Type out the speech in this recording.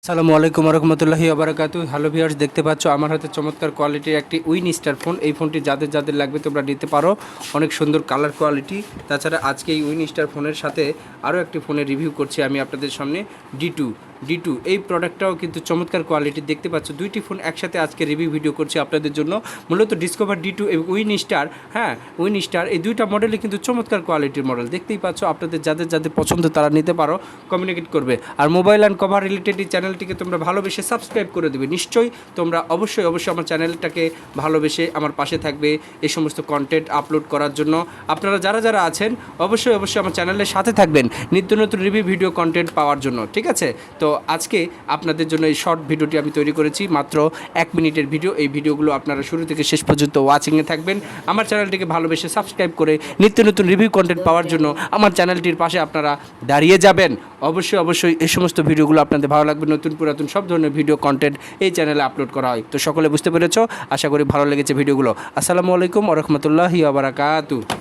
আসসালামু আলাইকুম রহমতুল্লাহি আবরাকাতু। হ্যালো ভিউয়ার্স, দেখতে পাচ্ছ আমার হাতে চমৎকার কোয়ালিটির একটি উইনস্টার ফোন। এই ফোনটি যাদের যাদের লাগবে তোমরা নিতে পারো, অনেক সুন্দর কালার কোয়ালিটি। তাছাড়া আজকে এই উইনস্টার ফোনের সাথে আরও একটি ফোনের রিভিউ করছি আমি আপনাদের সামনে, ডি টু। এই প্রোডাক্টটাও কিন্তু চমৎকার কোয়ালিটি, দেখতে পাচ্ছ দুইটি ফোন একসাথে আজকে রিভিউ ভিডিও করছি আপনাদের জন্য। মূলত ডিসকভার ডি2 এবং উইনস্টার এই দুইটা মডেলে কিন্তু চমৎকার কোয়ালিটির মডেল। দেখতেই পাচ্ছ, আপনাদের যাদের যাদের পছন্দ তারা নিতে পারো, কমিউনিকেট করবে। আর মোবাইল অ্যান্ড কভার রিলেটেড এই চ্যানেলটিকে তোমরা ভালোবেসে সাবস্ক্রাইব করে দেবে। নিশ্চয়ই তোমরা অবশ্যই আমার চ্যানেলটাকে ভালোবেসে আমার পাশে থাকবে এই সমস্ত কন্টেন্ট আপলোড করার জন্য। আপনারা যারা যারা আছেন অবশ্যই আমার চ্যানেলের সাথে থাকবেন নিত্য নতুন রিভিউ ভিডিও কন্টেন্ট পাওয়ার জন্য, ঠিক আছে? তো আজকে আপনাদের জন্য এই শর্ট ভিডিওটি আমি তৈরি করেছি, মাত্র 1 মিনিটের ভিডিও। এই ভিডিওগুলো আপনারা শুরু থেকে শেষ পর্যন্ত ওয়াচিংয়ে থাকবেন। আমার চ্যানেলটিকে ভালোবেসে সাবস্ক্রাইব করে নিত্য নতুন রিভিউ কন্টেন্ট পাওয়ার জন্য আমার চ্যানেলটির পাশে আপনারা দাঁড়িয়ে যাবেন। অবশ্যই এই সমস্ত ভিডিওগুলো আপনাদের ভালো লাগবে। নতুন পুরাতন সব ধরনের ভিডিও কন্টেন্ট এই চ্যানেলে আপলোড করা হয়। তো সকলে বুঝতে পেরেছো, আশা করি ভালো লেগেছে ভিডিওগুলো। আসসালামু আলাইকুম ওয়া রাহমাতুল্লাহি ওয়া বারাকাতুহু।